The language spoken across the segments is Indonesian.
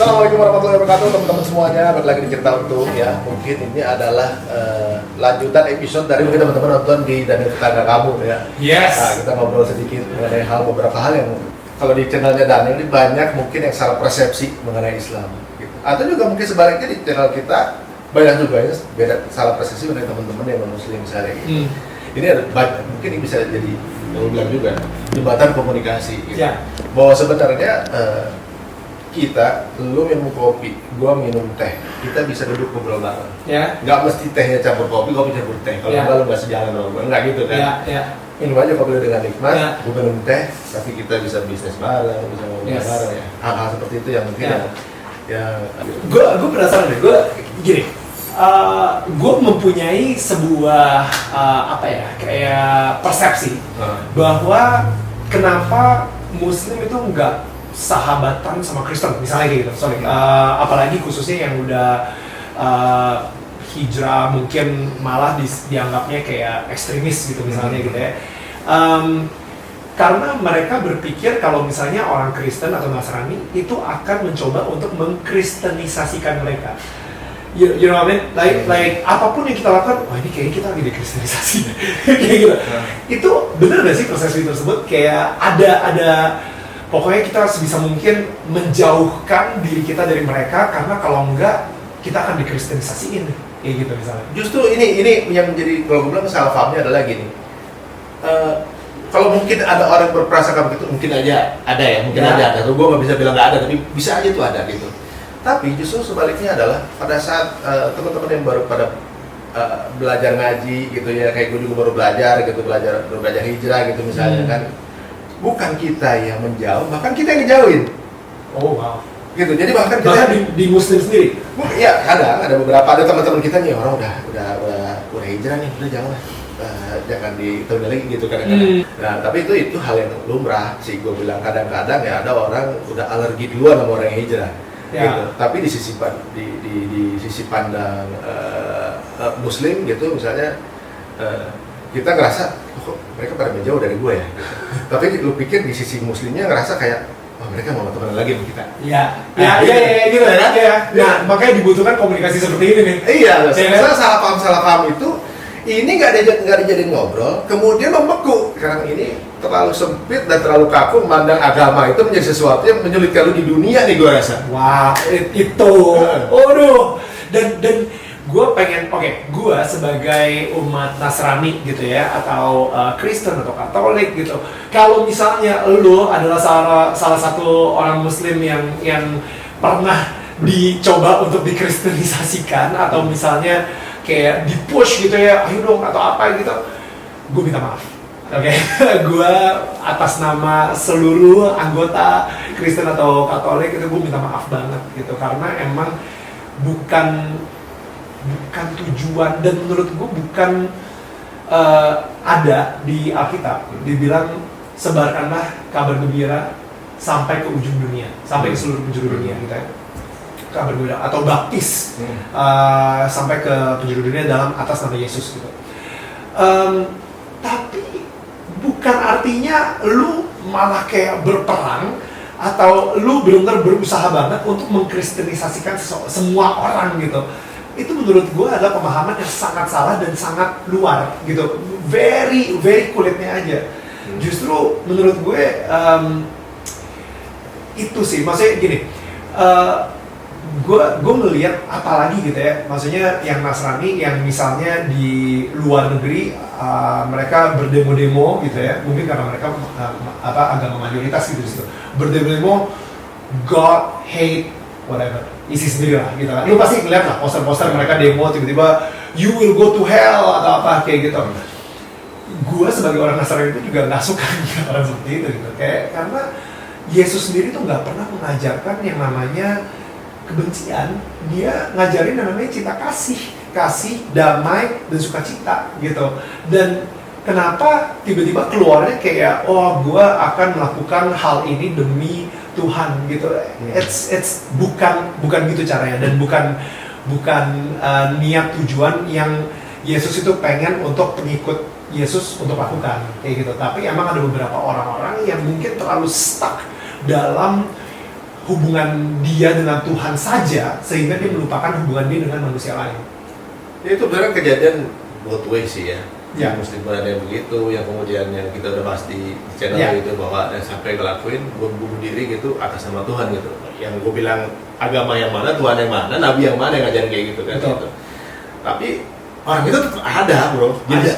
Assalamualaikum warahmatullahi wabarakatuh teman-teman semuanya. Balik lagi di Cerita Untung ya. Mungkin ini adalah lanjutan episode dari mungkin teman-teman nonton di Daniel Tetangga Kamu ya. Yes. Nah, kita ngobrol sedikit mengenai beberapa hal yang kalau di channelnya Daniel ini banyak mungkin yang salah persepsi mengenai Islam gitu. Atau juga mungkin sebaliknya di channel kita banyak juga ya beda salah persepsi mengenai teman-teman yang non-muslim misalnya gitu. Ini ada banyak, mungkin ini bisa jadi yang bilang juga jembatan komunikasi gitu. Ya. Bahwa sebenarnya kita, lu minum kopi, gua minum teh, kita bisa duduk ngobrol bareng. Ya. Nggak mesti tehnya campur kopi campur teh. Kalau enggak lu nggak sejalan sama gua, nggak gitu kan? Ya. Ya. Minum aja kopi lu dengan nikmat, Ya. gua minum teh, tapi kita bisa bisnis bareng, bisa ngobrol Yes. bareng ya. Hal-hal seperti itu yang mungkin Ya. yang Gue penasaran deh. Gue gini. Gue mempunyai sebuah kayak persepsi bahwa kenapa Muslim itu nggak sahabatan sama Kristen misalnya gitu. Apalagi khususnya yang udah hijrah mungkin malah dianggapnya kayak ekstremis gitu misalnya gitu ya. Karena mereka berpikir kalau misalnya orang Kristen atau Nasrani itu akan mencoba untuk mengkristenisasikan mereka. You know what I mean? Like apapun yang kita lakukan, wah ini kayaknya kita lagi dikristenisasi kayak gitu. Itu benar nggak sih persepsi tersebut? Kayak ada pokoknya kita sebisa mungkin menjauhkan diri kita dari mereka karena kalau enggak kita akan dikristenisasiin kayak gitu misalnya. Justru ini yang menjadi kalau gue bilang salah pahamnya adalah gini. Kalau mungkin ada orang berprasangka begitu, mungkin aja ada ya, mungkin aja ada. Gue nggak bisa bilang nggak ada, tapi bisa aja tuh ada gitu. Tapi justru sebaliknya adalah pada saat teman-teman yang baru pada belajar ngaji gitu ya, kayak gue juga baru belajar hijrah gitu misalnya kan, bukan kita yang menjauh, bahkan kita yang ngejauhin. Oh wow. Gitu. Jadi bahkan di Muslim sendiri. Ya ada beberapa teman-teman kita nih orang udah hijrah nih, udah jangan ditulis lagi gitu kadang-kadang. Nah tapi itu hal yang lumrah sih gue bilang, kadang-kadang ya ada orang udah alergi duluan sama orang yang hijrah. Ya. Gitu. Tapi di sisi pandang Muslim gitu misalnya kita ngerasa kok mereka pada menjauh dari gue ya. Tapi lu pikir di sisi Muslimnya ngerasa kayak mereka mau teman lagi sama kita. Iya gitu ya. Nah makanya dibutuhkan komunikasi seperti ini nih. Iya, misalnya salah paham itu ini nggak dijadiin ngobrol, kemudian membeku karena ini terlalu sempit dan terlalu kaku memandang agama itu menjadi sesuatu yang menyulitkan lu di dunia nih gue rasa. Wah itu, waduh, dan gue pengen, gue sebagai umat Nasrani gitu ya, atau Kristen atau Katolik gitu, kalau misalnya lu adalah salah satu orang Muslim yang pernah dicoba untuk dikristenisasikan atau misalnya kayak di-push gitu ya, ayo dong atau apa gitu, gue minta maaf. Oke, gue atas nama seluruh anggota Kristen atau Katolik itu gue minta maaf banget gitu, karena emang bukan tujuan, dan menurut gue bukan ada di Alkitab dibilang sebarkanlah kabar gembira sampai ke ujung dunia, sampai ke seluruh penjuru dunia gitu ya. Kabar gembira atau baptis sampai ke penjuru dunia dalam atas nama Yesus gitu. Tapi bukan artinya lu malah kayak berperang atau lu benar-benar berusaha banget untuk mengkristenisasikan semua orang gitu. Itu menurut gue adalah pemahaman yang sangat salah dan sangat luar gitu. Very kulitnya aja. Justru menurut gue itu sih, maksudnya gini. Gue melihat apalagi gitu ya, maksudnya yang Nasrani yang misalnya di luar negeri mereka berdemo-demo gitu ya, mungkin karena mereka agama mayoritas gitu, berdemo-demo God hate whatever, isi sendiri lah gitu kan. Lu pasti ngeliat lah poster-poster mereka demo tiba-tiba you will go to hell atau apa kayak gitu. Gue sebagai orang Nasrani itu juga nggak suka orang seperti itu gitu, kayak karena Yesus sendiri tuh nggak pernah mengajarkan yang namanya kebencian. Dia ngajarin namanya cinta kasih, damai, dan sukacita gitu. Dan kenapa tiba-tiba keluarnya kayak gue akan melakukan hal ini demi Tuhan gitu. It's bukan gitu caranya, dan bukan niat tujuan yang Yesus itu pengen untuk pengikut Yesus untuk lakukan kayak gitu. Tapi emang ada beberapa orang-orang yang mungkin terlalu stuck dalam hubungan dia dengan Tuhan saja sehingga dia melupakan hubungan dia dengan manusia lain. Ya, itu benar kejadian both way sih ya. Ya. Yang Muslim ada yang begitu, yang kemudian yang kita udah bahas di channel Ya. itu bahwa ada sampai ngelakuin bunuh diri gitu atas nama Tuhan gitu. Yang gue bilang agama yang mana, Tuhan yang mana, Nabi yang mana yang ngajarin kayak gitu kan. Betul. Gitu. Tapi orang itu tetap ada bro,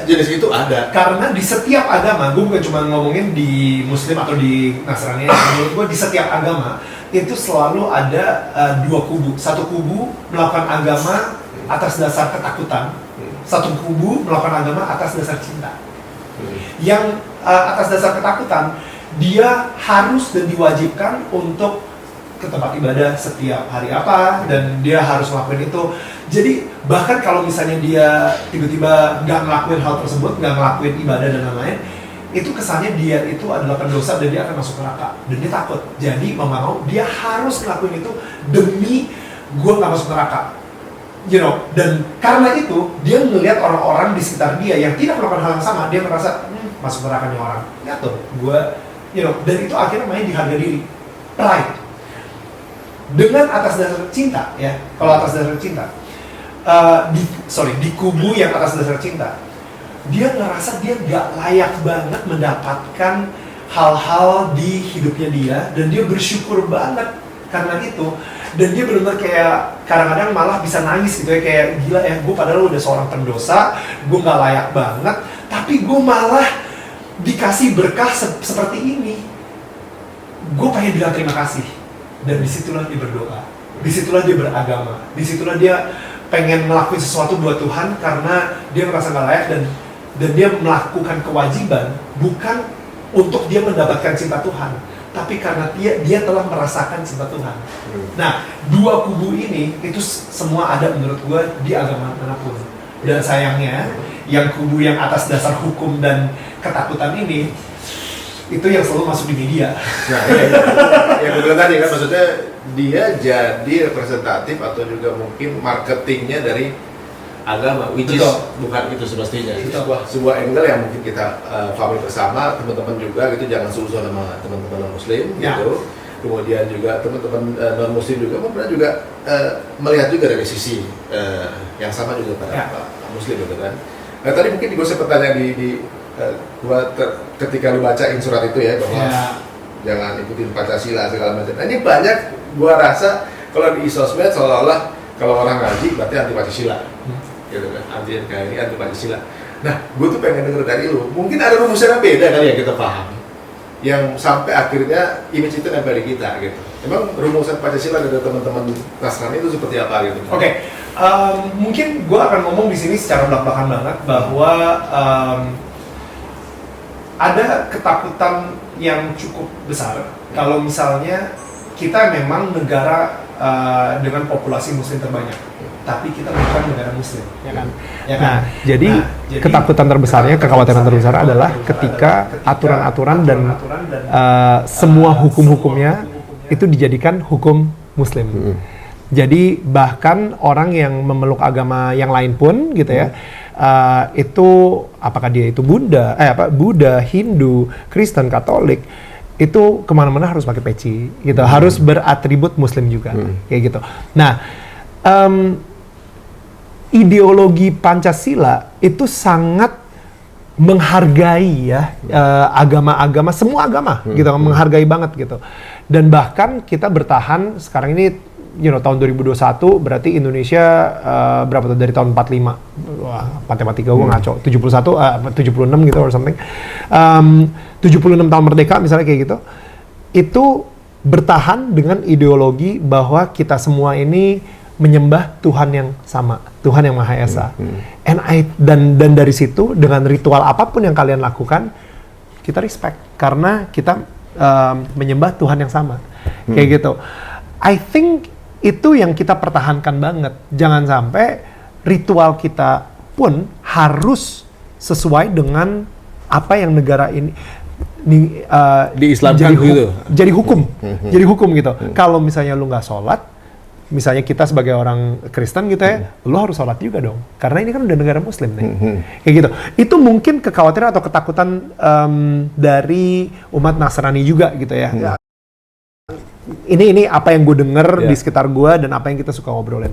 jenis itu ada. Karena di setiap agama, gue bukan cuma ngomongin di Muslim atau di Nasrani, menurut gue di setiap agama itu selalu ada dua kubu. Satu kubu melakukan agama atas dasar ketakutan, satu kubu melakukan agama atas dasar cinta. Yang atas dasar ketakutan, dia harus dan diwajibkan untuk ke tempat ibadah setiap hari apa, dan dia harus ngelakuin itu. Jadi bahkan kalau misalnya dia tiba-tiba nggak ngelakuin hal tersebut, nggak ngelakuin ibadah dan lain-lain, itu kesannya dia itu adalah pendosa dan dia akan masuk neraka, dan dia takut. Jadi mau nggak mau dia harus ngelakuin itu demi gue nggak masuk neraka. You know, dan karena itu dia melihat orang-orang di sekitar dia yang tidak melakukan hal yang sama, dia merasa masuk neraka nih orang. Ya tuh, gue, you know, dan itu akhirnya main di harga diri, pride. Dengan atas dasar cinta, ya, kalau atas dasar cinta, di kubu yang atas dasar cinta, dia ngerasa dia gak layak banget mendapatkan hal-hal di hidupnya dia, dan dia bersyukur banget karena itu. Dan dia benar-benar kayak kadang-kadang malah bisa nangis gitu ya, kayak gila ya, gue padahal udah seorang pendosa, gue gak layak banget, tapi gue malah dikasih berkah seperti ini. Gue pengen bilang terima kasih. Dan disitulah dia berdoa, disitulah dia beragama, disitulah dia pengen melakukan sesuatu buat Tuhan karena dia merasa gak layak, dan dia melakukan kewajiban bukan untuk dia mendapatkan cinta Tuhan, tapi karena dia telah merasakan cinta Tuhan. Nah, dua kubu ini itu semua ada menurut gue di agama manapun. Dan sayangnya, yang kubu yang atas dasar hukum dan ketakutan ini, itu yang selalu masuk di media. Nah, yang gue bilang tadi kan, maksudnya dia jadi representatif atau juga mungkin marketingnya dari agama, which is bukan itu semestinya. Sebuah angle yang mungkin kita pahami bersama, teman-teman juga gitu, jangan suuzon sama teman-teman Muslim gitu. Kemudian juga teman-teman non Muslim juga pernah juga melihat juga dari sisi yang sama juga pada Muslim gitu kan. Nah, tadi mungkin gue sempat tanya ketika lu bacain surat itu ya, bahwa jangan ikutin Pancasila segala macam. Nah, ini banyak gua rasa kalau di sosmed seolah-olah kalau orang ngaji berarti anti Pancasila. Gitu kan, anti NKRI, anti Pancasila. Nah, gue tuh pengen denger dari lu, mungkin ada rumusnya yang beda kali yang kita paham, yang sampai akhirnya image itu nempel di kita gitu. Emang rumusan Pancasila dari teman-teman Nasrani itu seperti apa gitu? Oke, mungkin gue akan ngomong di sini secara belak-belakan banget bahwa ada ketakutan yang cukup besar kalau misalnya kita memang negara dengan populasi Muslim terbanyak, tapi kita bukan negara Muslim, ya kan? Ya kan? Jadi ketakutan terbesarnya, kekhawatiran terbesar adalah ketika aturan-aturan dan semua hukum-hukumnya itu dijadikan hukum Muslim. Jadi bahkan orang yang memeluk agama yang lain pun, gitu ya, itu apakah dia itu Buddha, Hindu, Kristen, Katolik, itu kemana-mana harus pakai peci, gitu, harus beratribut Muslim juga, kayak gitu. Nah, ideologi Pancasila itu sangat menghargai ya agama-agama, semua agama, gitu, menghargai banget gitu. Dan bahkan kita bertahan sekarang ini, tahun 2021 berarti Indonesia berapa tuh dari tahun 45? Wah, matematika gue ngaco. 76 gitu or something. 76 tahun merdeka misalnya kayak gitu. Itu bertahan dengan ideologi bahwa kita semua ini menyembah Tuhan yang sama, Tuhan yang Maha Esa. Dan dari situ dengan ritual apapun yang kalian lakukan, kita respect karena kita menyembah Tuhan yang sama. Kayak gitu. I think itu yang kita pertahankan banget. Jangan sampai ritual kita pun harus sesuai dengan apa yang negara ini diislamkan gitu. Jadi hukum. Jadi hukum gitu. Kalau misalnya lu nggak sholat, misalnya kita sebagai orang Kristen gitu ya, lu harus sholat juga dong. Karena ini kan udah negara Muslim nih. Kayak gitu. Itu mungkin kekhawatiran atau ketakutan dari umat Nasrani juga gitu ya. ini apa yang gue denger Ya. di sekitar gue dan apa yang kita suka ngobrolin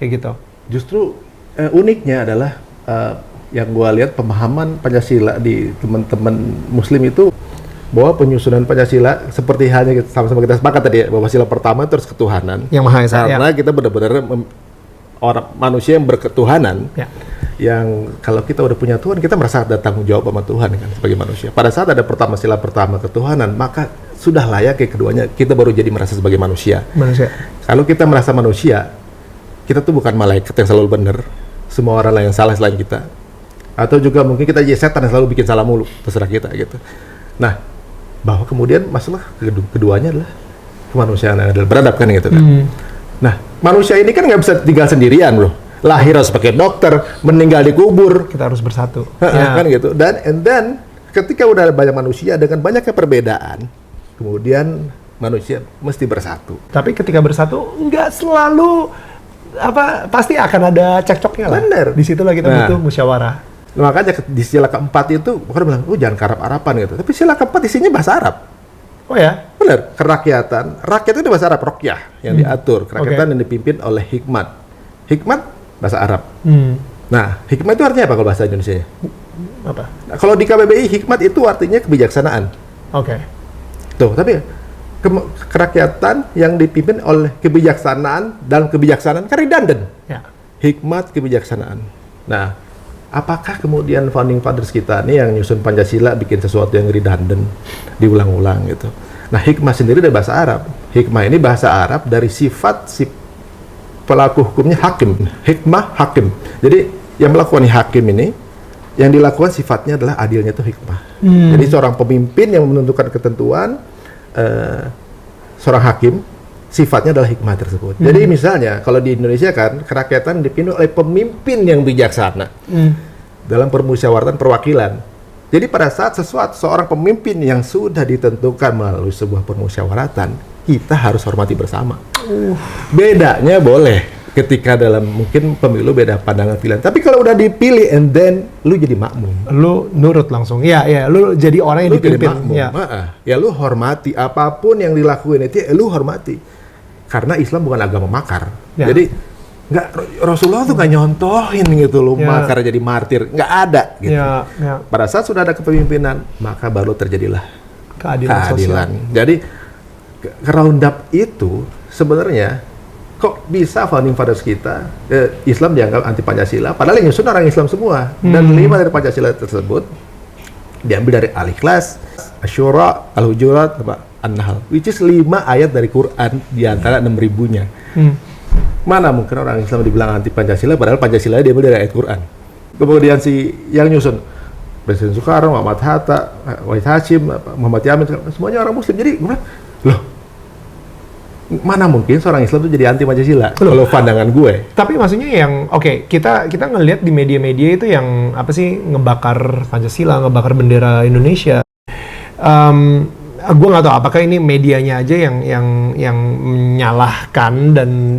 kayak gitu. Justru uniknya adalah yang gua lihat pemahaman Pancasila di teman-teman Muslim itu bahwa penyusunan Pancasila seperti halnya sama-sama kita sepakat tadi ya, bahwa sila pertama itu harus ketuhanan. Yang Maha Esa, Karena kita benar-benar orang manusia yang berketuhanan. Ya. Yang kalau kita udah punya Tuhan, kita merasa ada tanggung jawab sama Tuhan kan sebagai manusia. Pada saat ada sila pertama ketuhanan, maka sudah layak kayak keduanya kita baru jadi merasa sebagai manusia. Kalau kita merasa manusia, kita tuh bukan malaikat yang selalu benar. Semua orang lain yang salah selain kita. Atau juga mungkin kita jadi setan yang selalu bikin salah mulu, terserah kita gitu. Nah, bahwa kemudian masalah keduanya adalah kemanusiaan yang adalah beradab kan gitu kan. Nah, manusia ini kan nggak bisa tinggal sendirian bro. Lahir harus pakai dokter, meninggal dikubur. Kita harus bersatu. Kan gitu. Dan ketika udah ada banyak manusia dengan banyaknya perbedaan, kemudian manusia mesti bersatu. Tapi ketika bersatu nggak selalu pasti akan ada cekcoknya lah. Bener. Disitulah kita butuh musyawarah. Nah, makanya di sila keempat itu bukan bilang, jangan karap-arapan gitu. Tapi sila keempat isinya bahasa Arab. Oh ya? Bener, kerakyatan. Rakyat itu bahasa Arab, rokyah yang diatur. Kerakyatan yang dipimpin oleh hikmat. Hikmat bahasa Arab. Nah, hikmat itu artinya apa kalau bahasa Indonesia? Apa? Nah, kalau di KBBI hikmat itu artinya kebijaksanaan. Oke. Tuh, tapi kerakyatan yang dipimpin oleh kebijaksanaan dan kebijaksanaan kan redundant. Ya. Hikmat kebijaksanaan. Nah, apakah kemudian founding fathers kita nih yang nyusun Pancasila bikin sesuatu yang redundant, diulang-ulang gitu. Nah, hikmah sendiri dari bahasa Arab. Hikmah ini bahasa Arab dari sifat si pelaku hukumnya hakim. Hikmah hakim. Jadi yang melakukan hakim ini, yang dilakukan sifatnya adalah adilnya itu hikmah. Jadi seorang pemimpin yang menentukan ketentuan, seorang hakim, sifatnya adalah hikmah tersebut. Jadi misalnya kalau di Indonesia kan kerakyatan dipimpin oleh pemimpin yang bijaksana dalam permusyawaratan perwakilan. Jadi pada saat seorang pemimpin yang sudah ditentukan melalui sebuah permusyawaratan, kita harus hormati bersama. Bedanya boleh ketika dalam mungkin pemilu beda pandangan pilihan. Tapi kalau udah dipilih and then lu jadi makmum. Lu nurut langsung. Iya, lu jadi orang yang dipimpin. Ya lu hormati apapun yang dilakuin itu, lu hormati. Karena Islam bukan agama makar. Ya. Jadi Rasulullah tuh nggak nyontohin gitu loh, makar jadi martir, nggak ada gitu. Ya. Pada saat sudah ada kepemimpinan, maka baru terjadilah Keadilan keadilan. sosial. Jadi roundup itu sebenarnya kok bisa founding fathers kita Islam dianggap anti Pancasila, padahal yang nyusun orang Islam semua. Dan 5 dari Pancasila tersebut diambil dari Al-Ikhlas, Asy-Syura, Al-Hujurat, An-Nahl, which is 5 ayat dari Quran di antara 6.000-nya. Mana mungkin orang Islam dibilang anti Pancasila, padahal Pancasila diambil dari ayat Quran. Kemudian si yang nyusun Presiden Soekarno, Muhammad Hatta, Wahid Hashim, Muhammad Yamin, semuanya orang Muslim. Jadi gue bilang, loh, mana mungkin seorang Islam itu jadi anti Pancasila? Kalau pandangan gue. Tapi maksudnya yang kita ngelihat di media-media itu yang apa sih, ngebakar Pancasila, ngebakar bendera Indonesia. Gue nggak tahu apakah ini medianya aja yang menyalahkan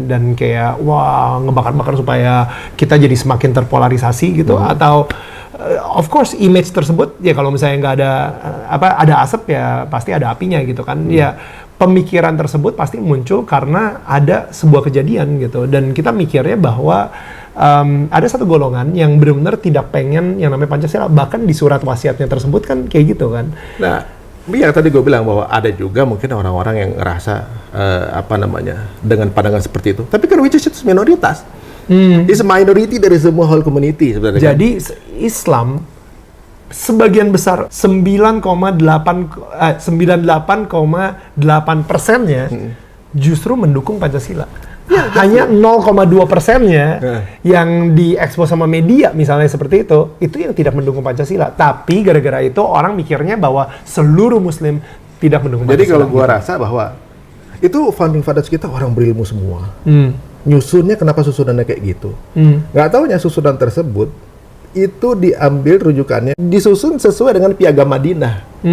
dan kayak wah ngebakar-bakar supaya kita jadi semakin terpolarisasi gitu, atau of course image tersebut ya kalau misalnya nggak ada ada asap ya pasti ada apinya gitu kan. Ya pemikiran tersebut pasti muncul karena ada sebuah kejadian gitu, dan kita mikirnya bahwa ada satu golongan yang benar-benar tidak pengen yang namanya Pancasila, bahkan di surat wasiatnya tersebut kan kayak gitu kan. Nah, yang tadi gue bilang bahwa ada juga mungkin orang-orang yang ngerasa dengan pandangan seperti itu. Tapi kan which is itu minoritas. It's a minority dari semua whole community sebenarnya. Jadi Islam sebagian besar 98,8%-nya justru mendukung Pancasila. Ya, hanya 0,2%-nya yang diekspos sama media misalnya seperti itu yang tidak mendukung Pancasila. Tapi gara-gara itu orang mikirnya bahwa seluruh Muslim tidak mendukung Pancasila. Jadi kalau gua rasa bahwa itu founding fathers kita orang berilmu semua. Nyusunnya kenapa susunannya kayak gitu? Nggak taunya susunan tersebut itu diambil rujukannya, disusun sesuai dengan Piagam Madinah.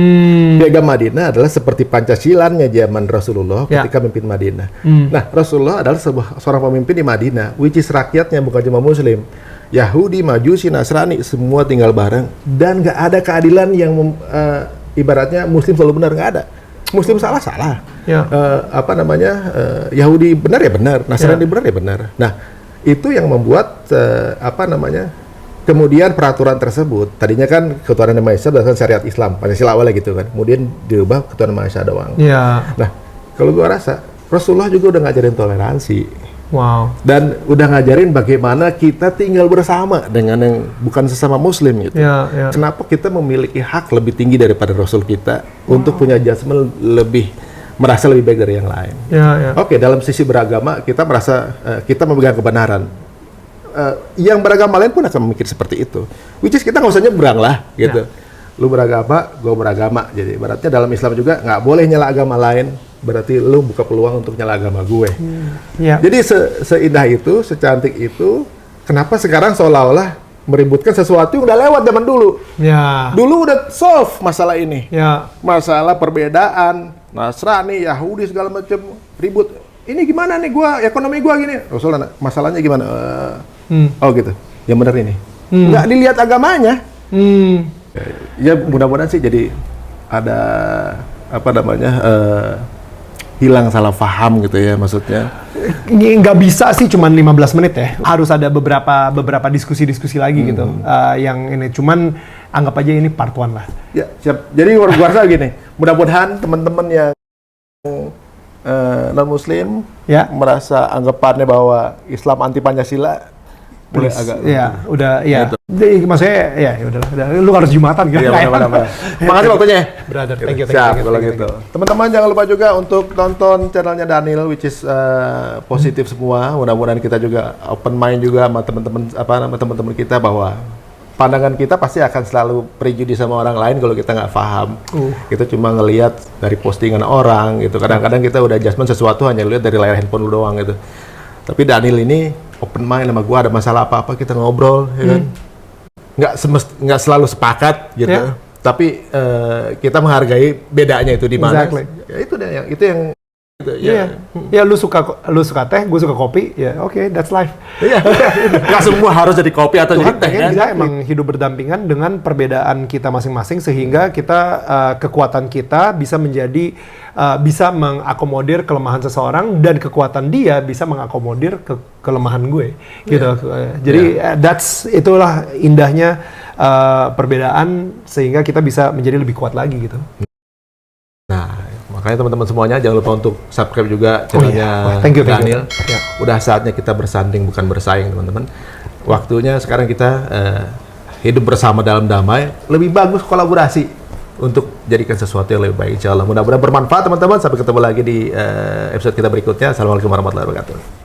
Piagam Madinah adalah seperti Pancasilanya zaman Rasulullah ketika memimpin Madinah. Nah, Rasulullah adalah seorang pemimpin di Madinah, which is rakyatnya bukan cuma Muslim. Yahudi, Majusi, Nasrani, semua tinggal bareng. Dan nggak ada keadilan yang ibaratnya Muslim selalu benar, nggak ada. Muslim salah. Ya. Yahudi benar ya benar, Nasrani Ya. benar ya benar. Nah, itu yang membuat kemudian peraturan tersebut tadinya kan ketuhanan yang Maha Esa berdasarkan syariat Islam, Pancasila awalnya gitu kan. Kemudian diubah ketuhanan Maha Esa doang. Ya. Nah, kalau gua rasa Rasulullah juga udah ngajarin toleransi. Wow. Dan udah ngajarin bagaimana kita tinggal bersama dengan yang bukan sesama Muslim gitu. Ya. Kenapa kita memiliki hak lebih tinggi daripada Rasul kita untuk punya judgement merasa lebih baik dari yang lain. Ya. Oke, dalam sisi beragama kita merasa kita memegang kebenaran. Yang beragama lain pun akan memikir seperti itu. Which is kita nggak usah nyebrang lah gitu. Lu beragama, gue beragama. Jadi ibaratnya dalam Islam juga nggak boleh nyela agama lain. Berarti lu buka peluang untuk nyala agama gue. Ya. Jadi seindah itu, secantik itu, kenapa sekarang seolah-olah meributkan sesuatu yang udah lewat zaman dulu? Ya. Dulu udah solve masalah ini. Ya. Masalah perbedaan, Nasrani, Yahudi, segala macam ribut. Ini gimana nih gua, ekonomi gua gini. Rasul, masalahnya gimana? Oh gitu, yang benar ini. Nggak dilihat agamanya. Ya mudah-mudahan sih jadi ada hilang salah paham gitu ya maksudnya. Nggak bisa sih cuman 15 menit ya. Harus ada beberapa diskusi-diskusi lagi gitu. Yang ini cuman anggap aja ini part 1 lah. Ya, siap. Jadi gua rasa gini, mudah-mudahan teman-teman yang non-muslim merasa anggapannya bahwa Islam anti Pancasila mulai agak udah. Jadi, maksudnya ya udah. Lu harus Jumatan kan. Iya, benar. Makasih waktunya. Brother, thank you. Siap kalau gitu. Teman-teman jangan lupa juga untuk tonton channelnya Daniel, which is positif semua. Mudah-mudahan kita juga open mind juga sama teman-teman kita bahwa pandangan kita pasti akan selalu prejudis sama orang lain kalau kita nggak paham. Kita cuma ngelihat dari postingan orang gitu. Kadang-kadang kita udah adjustment sesuatu hanya lihat dari layar handphone lu doang gitu. Tapi Daniel ini open mind sama gua, ada masalah apa-apa kita ngobrol, ya kan? Nggak selalu sepakat gitu. Tapi kita menghargai bedanya itu di mana. Exactly. Ya itu yang Ya lu suka teh, gue suka kopi. Ya oke, that's life. Iya. Nggak semua harus jadi kopi atau jadi Tuhan teh pengen kan. kita emang hidup berdampingan dengan perbedaan kita masing-masing sehingga kita kekuatan kita bisa menjadi bisa mengakomodir kelemahan seseorang dan kekuatan dia bisa mengakomodir kelemahan gue gitu. Jadi itulah indahnya perbedaan sehingga kita bisa menjadi lebih kuat lagi gitu. Nah, makanya teman-teman semuanya jangan lupa untuk subscribe juga channelnya Thank you. Daniel. Udah saatnya kita bersanding bukan bersaing, teman-teman. Waktunya sekarang kita hidup bersama dalam damai. Lebih bagus kolaborasi untuk jadikan sesuatu yang lebih baik, insya Allah. Mudah-mudahan bermanfaat, teman-teman. Sampai ketemu lagi di episode kita berikutnya. Assalamualaikum warahmatullahi wabarakatuh.